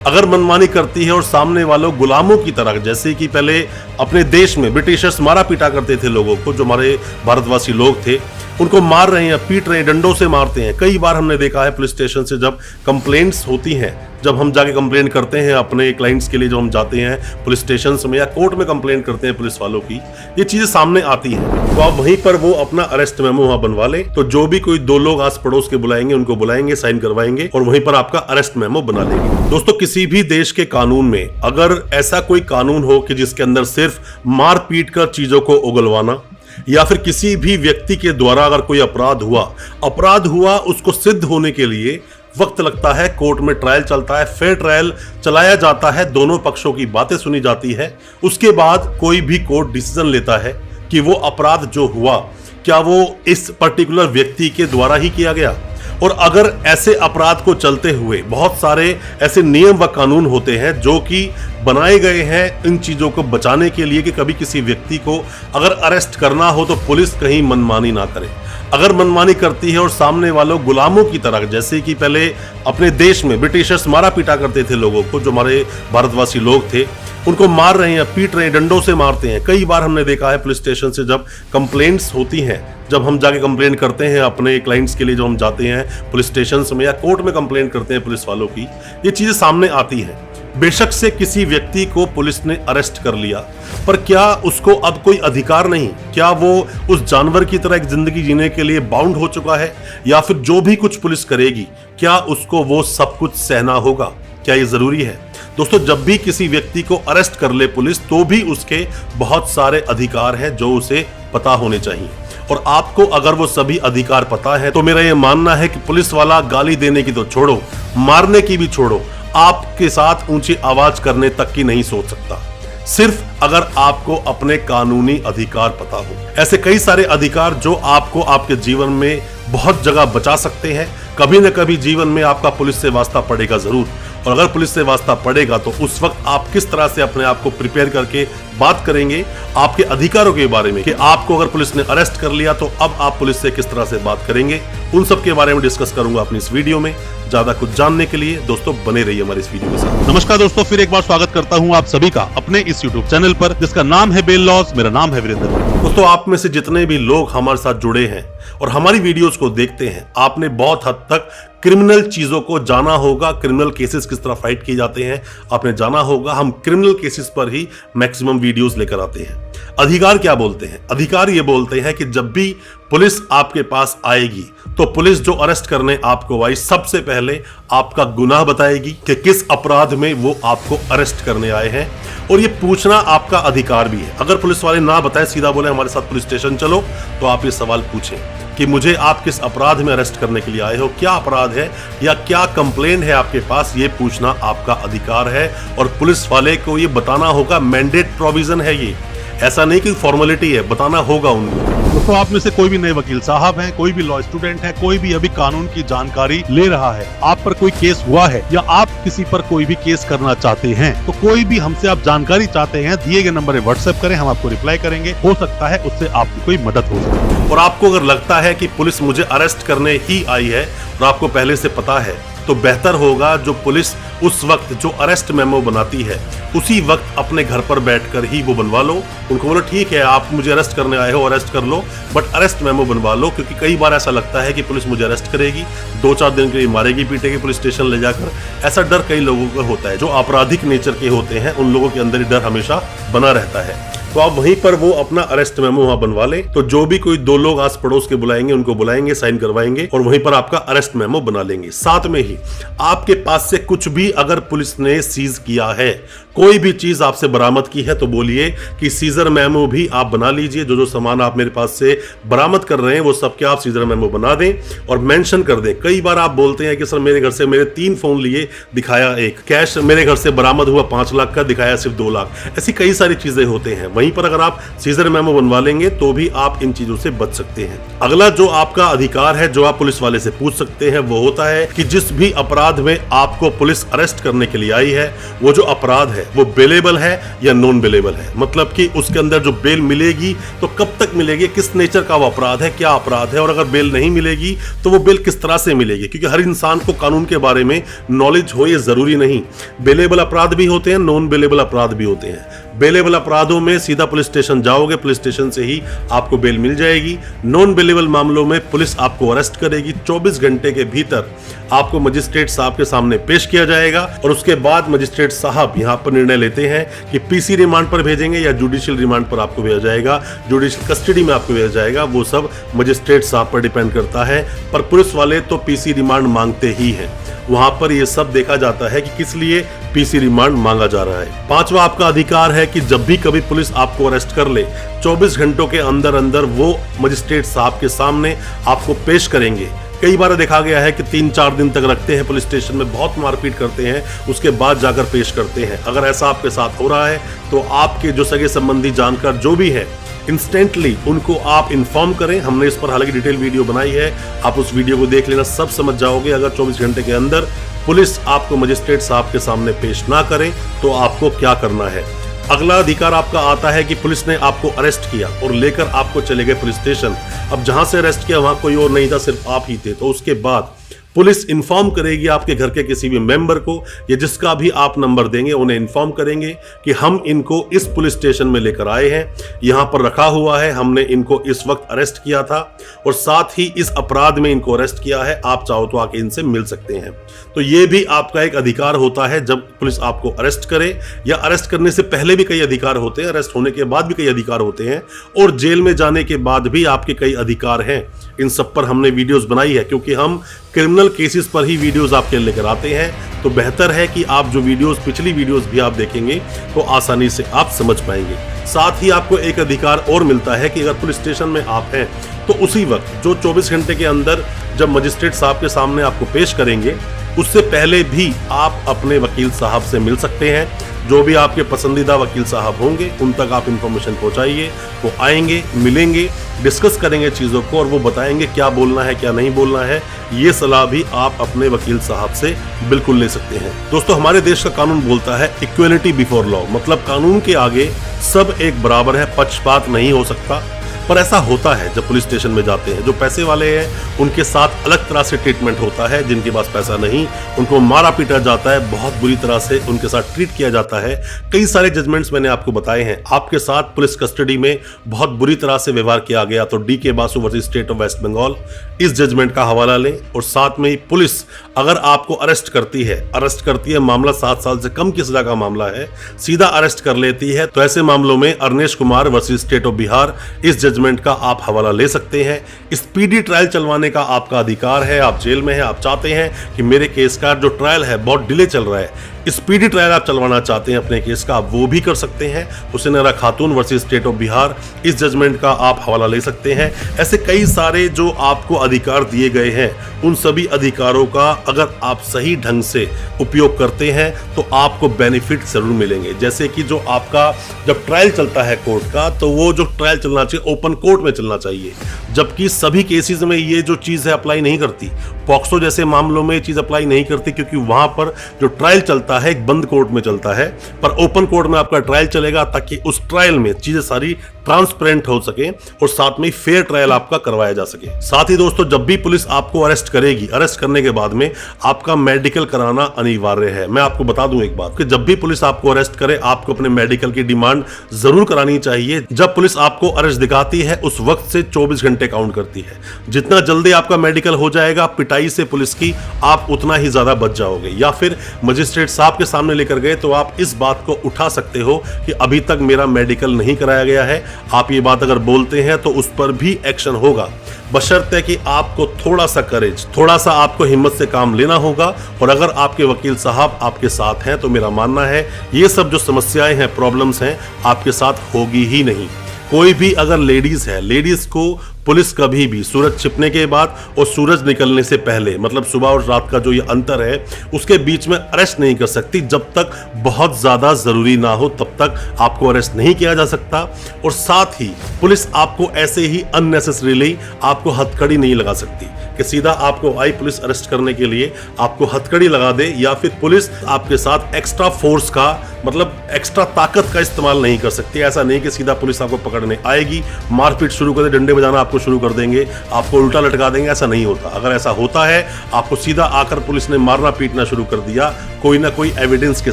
अगर मनमानी करती है और सामने वालों गुलामों की तरह, जैसे कि पहले अपने देश में ब्रिटिशर्स मारा पीटा करते थे लोगों को, जो हमारे भारतवासी लोग थे उनको मार रहे हैं, पीट रहे हैं, डंडों से मारते हैं। कई बार हमने देखा है पुलिस स्टेशन से जब कंप्लेंट्स होती हैं, जब हम जाके कंप्लेन करते हैं अपने क्लाइंट्स के लिए, जब हम जाते हैं पुलिस स्टेशन में या कोर्ट में कंप्लेन करते हैं पुलिस वालों की, ये चीजें सामने आती हैं। तो आप वहीं पर वो अपना अरेस्ट मेमो वहां बनवा लें, तो जो भी कोई दो लोग आस पड़ोस के बुलाएंगे उनको बुलाएंगे, साइन करवाएंगे और वहीं पर आपका अरेस्ट मेमो बना लेंगे। दोस्तों, किसी भी देश के कानून में अगर ऐसा कोई कानून हो कि जिसके अंदर सिर्फ मार पीट कर चीजों को उगलवाना, या फिर किसी भी व्यक्ति के द्वारा अगर कोई अपराध हुआ उसको सिद्ध होने के लिए वक्त लगता है, कोर्ट में ट्रायल चलता है, फेयर ट्रायल चलाया जाता है, दोनों पक्षों की बातें सुनी जाती है, उसके बाद कोई भी कोर्ट डिसीजन लेता है कि वो अपराध जो हुआ क्या वो इस पर्टिकुलर व्यक्ति के द्वारा ही किया गया। और अगर ऐसे अपराध को चलते हुए बहुत सारे ऐसे नियम व कानून होते हैं जो कि बनाए गए हैं इन चीजों को बचाने के लिए कि कभी किसी व्यक्ति को अगर अरेस्ट करना हो तो पुलिस कहीं मनमानी ना करे। अगर मनमानी करती है और सामने वालों गुलामों की तरह, जैसे कि पहले अपने देश में ब्रिटिशर्स मारा पीटा करते थे लोगों को, जो हमारे भारतवासी लोग थे उनको मार रहे हैं, पीट रहे हैं, डंडों से मारते हैं। कई बार हमने देखा है पुलिस स्टेशन से जब कंप्लेंट्स होती हैं, जब हम जाके कंप्लेन करते हैं अपने क्लाइंट्स के लिए, जब हम जाते हैं पुलिस स्टेशन में या कोर्ट में कंप्लेन करते हैं पुलिस वालों की, ये चीजें सामने आती हैं। बेशक से किसी व्यक्ति को पुलिस ने अरेस्ट कर लिया, पर क्या उसको अब कोई अधिकार नहीं? क्या वो उस जानवर की तरह एक जिंदगी जीने के लिए बाउंड हो चुका है? या फिर जो भी कुछ पुलिस करेगी क्या उसको वो सब कुछ सहना होगा? क्या ये जरूरी है? दोस्तों, जब भी किसी व्यक्ति को अरेस्ट कर ले पुलिस, तो भी उसके बहुत सारे अधिकार हैं जो उसे पता होने चाहिए। और आपको अगर वो सभी अधिकार पता है तो मेरा ये मानना है कि पुलिस वाला गाली देने की तो छोड़ो, मारने की भी छोड़ो, आपके साथ ऊंची आवाज करने तक की नहीं सोच सकता, सिर्फ अगर आपको अपने कानूनी अधिकार पता हो। ऐसे कई सारे अधिकार जो आपको आपके जीवन में बहुत जगह बचा सकते हैं। कभी न कभी जीवन में आपका पुलिस से वास्ता पड़ेगा जरूर, और अगर पुलिस से वास्ता पड़ेगा तो उस वक्त आप किस तरह से अपने आप को प्रिपेयर करके बात करेंगे आपके अधिकारों के बारे में, कि आपको अगर पुलिस ने अरेस्ट कर लिया तो अब आप पुलिस से किस तरह से बात करेंगे, उन सब के बारे में डिस्कस करूंगा अपनी इस वीडियो में। ज्यादा कुछ जानने के लिए दोस्तों बने रहिए हमारे इस वीडियो के साथ। नमस्कार दोस्तों, फिर एक बार स्वागत करता हूं आप सभी का अपने इस यूट्यूब चैनल पर जिसका नाम है बेल लॉज। मेरा नाम है वीरेंद्र। दोस्तों, आप में से जितने भी लोग हमारे साथ जुड़े हैं और हमारी वीडियोस को देखते हैं, आपने बहुत हद तक क्रिमिनल चीजों को जाना होगा। क्रिमिनल केसेस किस तरह फाइट किए जाते हैं आपने जाना होगा। हम क्रिमिनल केसेस पर ही मैक्सिमम वीडियोस लेकर आते हैं। अधिकार क्या बोलते हैं? अधिकार ये बोलते हैं कि जब भी पुलिस आपके पास आएगी तो पुलिस जो अरेस्ट करने आपको आई, सबसे पहले आपका गुनाह बताएगी कि किस अपराध में वो आपको अरेस्ट करने आए हैं, और ये पूछना आपका अधिकार भी है। अगर पुलिस वाले ना बताए, सीधा बोले हमारे साथ पुलिस स्टेशन चलो, तो आप ये सवाल पूछें कि मुझे आप किस अपराध में अरेस्ट करने के लिए आए हो, क्या अपराध है या क्या कंप्लेंट है आपके पास, ये पूछना आपका अधिकार है। और पुलिस वाले को ये बताना होगा, मैंडेट प्रोविजन है ये, ऐसा नहीं कि फॉर्मेलिटी है, बताना होगा उनको। तो आप में से कोई भी नए वकील साहब हैं, कोई भी लॉ स्टूडेंट है, कोई भी अभी कानून की जानकारी ले रहा है, आप पर कोई केस हुआ है या आप किसी पर कोई भी केस करना चाहते हैं, तो कोई भी हमसे आप जानकारी चाहते हैं, दिए गए नंबर पे व्हाट्सएप करें, हम आपको रिप्लाई करेंगे। हो सकता है उससे आपकी कोई मदद हो सके। और आपको अगर लगता है कि पुलिस मुझे अरेस्ट करने ही आई है और आपको पहले से पता है, तो बेहतर होगा जो पुलिस उस वक्त जो अरेस्ट मेमो बनाती है उसी वक्त अपने घर पर बैठकर ही वो बनवा लो। उनको बोलो ठीक है, आप मुझे अरेस्ट करने आए हो, अरेस्ट कर लो, बट अरेस्ट मेमो बनवा लो। क्योंकि कई बार ऐसा लगता है कि पुलिस मुझे अरेस्ट करेगी, 2-4 दिन के लिए मारेगी पीटेगी पुलिस स्टेशन ले जाकर। ऐसा डर कई लोगों को होता है, जो आपराधिक नेचर के होते हैं उन लोगों के अंदर डर हमेशा बना रहता है। तो आप वहीं पर वो अपना अरेस्ट मेमो वहां बनवा लें, तो जो भी कोई दो लोग आस पड़ोस के बुलाएंगे उनको बुलाएंगे, साइन करवाएंगे और वहीं पर आपका अरेस्ट मेमो बना लेंगे। साथ में ही आपके पास से कुछ भी अगर पुलिस ने सीज किया है, कोई भी चीज आपसे बरामद की है, तो बोलिए कि सीजर मेमो भी आप बना लीजिए। जो जो सामान आप मेरे पास से बरामद कर रहे हैं वो सब क्या आप सीजर मेमो बना दें और मेंशन कर दें। कई बार आप बोलते हैं कि सर मेरे घर से मेरे 3 फोन लिए, दिखाया 1, कैश मेरे घर से बरामद हुआ 5 लाख का, दिखाया सिर्फ 2 लाख। ऐसी कई सारी चीजें होते हैं। वहीं पर अगर आप सीजर मेमो बनवा लेंगे तो भी आप इन चीजों से बच सकते हैं। अगला जो आपका अधिकार है जो आप पुलिस वाले से पूछ सकते हैं वो होता है कि जिस भी अपराध में आपको पुलिस अरेस्ट करने के लिए आई है वो जो अपराध है वो बेलेबल है या नॉन बेलेबल है, मतलब कि उसके अंदर जो बेल मिलेगी तो कब तक मिलेगी, किस नेचर का वो अपराध है, क्या अपराध है, और अगर बेल नहीं मिलेगी तो वो बेल किस तरह से मिलेगी। क्योंकि हर इंसान को कानून के बारे में नॉलेज हो ये जरूरी नहीं। बेलेबल अपराध भी होते हैं, नॉन बेलेबल अपराध भी होते हैं। बेलेबल अपराधों में सीधा पुलिस स्टेशन जाओगे, पुलिस स्टेशन से ही आपको बेल मिल जाएगी। नॉन बेलेबल मामलों में पुलिस आपको अरेस्ट करेगी, 24 घंटे के भीतर आपको मजिस्ट्रेट साहब के सामने पेश किया जाएगा और उसके बाद मजिस्ट्रेट साहब यहाँ पर निर्णय लेते हैं कि पीसी रिमांड पर भेजेंगे या जुडिशियल रिमांड पर आपको भेजा जाएगा, जुडिशियल कस्टडी में आपको भेजा जाएगा। वो सब मजिस्ट्रेट साहब पर डिपेंड करता है, पर पुलिस वाले तो पीसी रिमांड मांगते ही हैं। वहां पर ये सब देखा जाता है कि किस लिए पीसी रिमांड मांगा जा रहा है। पांचवा आपका अधिकार है कि जब भी कभी पुलिस आपको अरेस्ट कर ले 24 घंटों के अंदर अंदर वो मजिस्ट्रेट साहब के सामने आपको पेश करेंगे। कई बार देखा गया है कि 3-4 दिन तक रखते हैं पुलिस स्टेशन में, बहुत मारपीट करते हैं, उसके बाद जाकर पेश करते हैं। अगर ऐसा आपके साथ हो रहा है तो आपके जो सगे संबंधी जानकार जो भी है इंस्टेंटली उनको आप इन्फॉर्म करें। हमने इस पर हालांकि डिटेल वीडियो बनाई है, आप उस वीडियो को देख लेना, सब समझ जाओगे। अगर 24 घंटे के अंदर पुलिस आपको मजिस्ट्रेट साहब के सामने पेश ना करे तो आपको क्या करना है। अगला अधिकार आपका आता है कि पुलिस ने आपको अरेस्ट किया और लेकर आपको चले गए पुलिस स्टेशन। अब जहां से अरेस्ट किया वहां कोई और नहीं था, सिर्फ आप ही थे। तो उसके बाद पुलिस इन्फॉर्म करेगी आपके घर के किसी भी मेंबर को या जिसका भी आप नंबर देंगे उन्हें इन्फॉर्म करेंगे कि हम इनको इस पुलिस स्टेशन में लेकर आए हैं, यहाँ पर रखा हुआ है, हमने इनको इस वक्त अरेस्ट किया था और साथ ही इस अपराध में इनको अरेस्ट किया है, आप चाहो तो आके इनसे मिल सकते हैं। तो ये भी आपका एक अधिकार होता है जब पुलिस आपको अरेस्ट करे, या अरेस्ट करने से पहले भी कई अधिकार होते हैं, अरेस्ट होने के बाद भी कई अधिकार होते हैं, और जेल में जाने के बाद भी आपके कई अधिकार हैं। इन सब पर हमने वीडियोस बनाई है क्योंकि हम क्रिमिनल केसेस पर ही वीडियोस आपके लेकर आते हैं। तो बेहतर है कि आप जो वीडियोस, पिछली वीडियोस भी आप देखेंगे तो आसानी से आप समझ पाएंगे। साथ ही आपको एक अधिकार और मिलता है कि अगर पुलिस स्टेशन में आप हैं तो उसी वक्त जो 24 घंटे के अंदर जब मजिस्ट्रेट साहब के सामने आपको पेश करेंगे उससे पहले भी आप अपने वकील साहब से मिल सकते हैं। जो भी आपके पसंदीदा वकील साहब होंगे उन तक आप इंफॉर्मेशन पहुंचाइए, वो आएंगे, मिलेंगे, डिस्कस करेंगे चीज़ों को और वो बताएंगे क्या बोलना है क्या नहीं बोलना है। ये सलाह भी आप अपने वकील साहब से बिल्कुल ले सकते हैं। दोस्तों, हमारे देश का कानून बोलता है इक्वलिटी बिफोर लॉ, मतलब कानून के आगे सब एक बराबर है, पक्षपात नहीं हो सकता। पर ऐसा होता है जब पुलिस स्टेशन में जाते हैं, जो पैसे वाले हैं उनके साथ अलग तरह से ट्रीटमेंट होता है, जिनके पास पैसा नहीं उनको मारा पीटा जाता है, बहुत बुरी तरह से उनके साथ ट्रीट किया जाता है। कई सारे जजमेंट्स मैंने आपको बताए हैं। आपके साथ पुलिस कस्टडी में बहुत बुरी तरह से व्यवहार किया गया तो DK Basu versus state of West Bengal, इस जजमेंट का हवाला लें। और साथ में ही पुलिस अगर आपको अरेस्ट करती है, मामला 7 साल से कम की सजा का मामला है, सीधा अरेस्ट कर लेती है, तो ऐसे मामलों में Arnesh Kumar versus state of Bihar, इस जजमेंट का आप हवाला ले सकते हैं। स्पीडी ट्रायल चलवाने का आपका अधिकार है। आप जेल में हैं, आप चाहते हैं कि मेरे केस का जो ट्रायल है बहुत डिले चल रहा है, स्पीडी ट्रायल आप चलवाना चाहते हैं अपने केस का, आप वो भी कर सकते हैं। हुसैन आरा खातून वर्सेस स्टेट ऑफ बिहार, इस जजमेंट का आप हवाला ले सकते हैं। ऐसे कई सारे जो आपको अधिकार दिए गए हैं, उन सभी अधिकारों का अगर आप सही ढंग से उपयोग करते हैं तो आपको बेनिफिट जरूर मिलेंगे। जैसे कि जो आपका जब ट्रायल चलता है कोर्ट का, तो वो जो ट्रायल चलना चाहिए ओपन कोर्ट में चलना चाहिए, जबकि सभी केसेस में ये जो चीज़ है अप्लाई नहीं करती। पॉक्सो जैसे मामलों में ये चीज़ अप्लाई नहीं करती क्योंकि वहां पर जो ट्रायल चलता है एक बंद कोर्ट में चलता है, पर ओपन कोर्ट में आपका ट्रायल चलेगा ताकि उस ट्रायल में चीजें सारी ट्रांसपेरेंट हो सके और साथ में फेयर ट्रायल आपका करवाया जा सके। साथ ही दोस्तों, जब भी पुलिस आपको अरेस्ट करेगी, अरेस्ट करने के बाद में आपका मेडिकल कराना अनिवार्य है। मैं आपको बता दूं एक बात कि जब भी पुलिस आपको अरेस्ट करे आपको अपने मेडिकल की डिमांड जरूर करानी चाहिए। जब पुलिस आपको अरेस्ट दिखाती है उस वक्त से 24 घंटे काउंट करती है। जितना जल्दी आपका मेडिकल हो जाएगा पिटाई से पुलिस की, आप उतना ही ज्यादा बच जाओगे। या फिर मजिस्ट्रेट साहब के सामने लेकर गए तो आप इस बात को उठा सकते हो कि अभी तक मेरा मेडिकल नहीं कराया गया है। आप ये बात अगर बोलते हैं तो उस पर भी एक्शन होगा, बशर्ते कि आपको थोड़ा सा करेज, थोड़ा सा आपको हिम्मत से काम लेना होगा। और अगर आपके वकील साहब आपके साथ हैं तो मेरा मानना है ये सब जो समस्याएं हैं, प्रॉब्लम्स हैं, आपके साथ होगी ही नहीं। कोई भी अगर लेडीज है, लेडीज को पुलिस कभी भी सूरज छिपने के बाद और सूरज निकलने से पहले, मतलब सुबह और रात का जो ये अंतर है, उसके बीच में अरेस्ट नहीं कर सकती। जब तक बहुत ज्यादा जरूरी ना हो तब तक आपको अरेस्ट नहीं किया जा सकता। और साथ ही पुलिस आपको ऐसे ही अननेसेसरीली आपको हथकड़ी नहीं लगा सकती कि सीधा आपको आई पुलिस अरेस्ट करने के लिए आपको हथकड़ी लगा दे, या फिर पुलिस आपके साथ एक्स्ट्रा फोर्स का, मतलब एक्स्ट्रा ताकत का इस्तेमाल नहीं कर सकती। ऐसा नहीं कि सीधा पुलिस आपको पकड़ने आएगी, मारपीट शुरू कर दे, डंडे बजाना आपको शुरू कर देंगे, आपको उल्टा लटका देंगे। ऐसा नहीं होता। अगर ऐसा होता है, आपको सीधा आकर पुलिस ने मारना पीटना शुरू कर दिया, कोई ना कोई एविडेंस के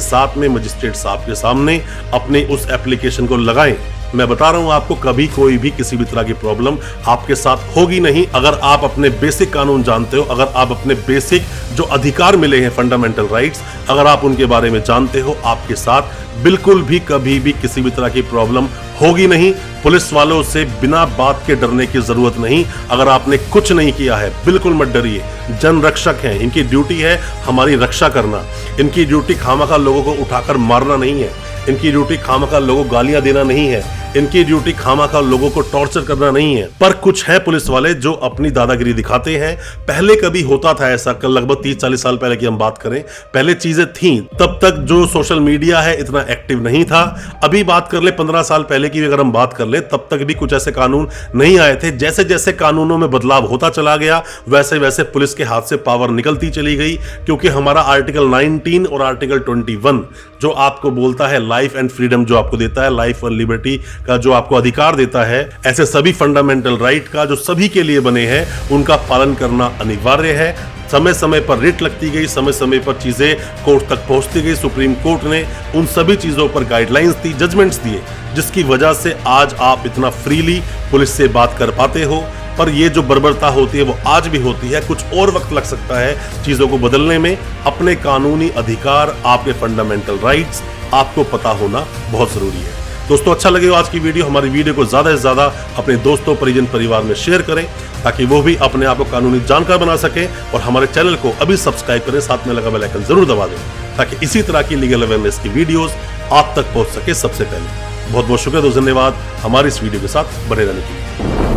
साथ में मजिस्ट्रेट साहब के सामने अपने उस एप्लीकेशन को लगाएं। मैं बता रहा हूं आपको, कभी कोई भी किसी भी तरह की प्रॉब्लम आपके साथ होगी नहीं। अगर आप अपने बेसिक कानून जानते हो, अगर आप अपने बेसिक जो अधिकार मिले हैं, फंडामेंटल राइट्स, अगर आप उनके बारे में जानते हो, आपके साथ बिल्कुल भी कभी भी किसी भी तरह की प्रॉब्लम होगी नहीं। पुलिस वालों से बिना बात के डरने की जरूरत नहीं। अगर आपने कुछ नहीं किया है, बिल्कुल मत डरिए। जन रक्षक हैं, इनकी ड्यूटी है हमारी रक्षा करना। इनकी ड्यूटी खामखा लोगों को उठाकर मारना नहीं है, इनकी ड्यूटी खामखा लोगों को गालियां देना नहीं है, इनकी ड्यूटी खामखा लोगों को टॉर्चर करना नहीं है। पर कुछ है पुलिस वाले जो अपनी दादागिरी दिखाते हैं। पहले कभी होता था ऐसा, कल लगभग 30-40 साल पहले की हम बात करें, पहले चीजें थी, तब तक जो सोशल मीडिया है इतना एक्टिव नहीं था। अभी बात कर ले 15 साल पहले की अगर हम बात कर ले, तब तक भी कुछ ऐसे कानून नहीं आए थे। जैसे जैसे कानूनों में बदलाव होता चला गया, वैसे वैसे पुलिस के हाथ से पावर निकलती चली गई, क्योंकि हमारा आर्टिकल 19 और आर्टिकल 21 जो आपको बोलता है लाइफ एंड फ्रीडम, जो आपको देता है लाइफ और लिबर्टी का जो आपको अधिकार देता है, ऐसे सभी फंडामेंटल राइट का जो सभी के लिए बने हैं, उनका पालन करना अनिवार्य है। समय समय पर रिट लगती गई, समय समय पर चीजें कोर्ट तक पहुंचती गई। सुप्रीम कोर्ट ने उन सभी चीजों पर गाइडलाइंस दी, जजमेंट्स दिए, जिसकी वजह से आज आप इतना फ्रीली पुलिस से बात कर पाते हो। पर ये जो बर्बरता होती है वो आज भी होती है। कुछ और वक्त लग सकता है चीजों को बदलने में। अपने कानूनी अधिकार, आपके फंडामेंटल राइट्स आपको पता होना बहुत जरूरी है। दोस्तों, अच्छा लगे आज की वीडियो, हमारी वीडियो को ज्यादा से ज्यादा अपने दोस्तों, परिजन, परिवार में शेयर करें, ताकि वो भी अपने आप को कानूनी जानकार बना सके। और हमारे चैनल को अभी सब्सक्राइब करें, साथ में लगा बेल आइकन जरूर दबा दें, ताकि इसी तरह की लीगल अवेयरनेस की वीडियोस आप तक पहुंच सके सबसे पहले। बहुत बहुत शुक्रिया, धन्यवाद हमारी इस वीडियो के साथ बने रहने के लिए।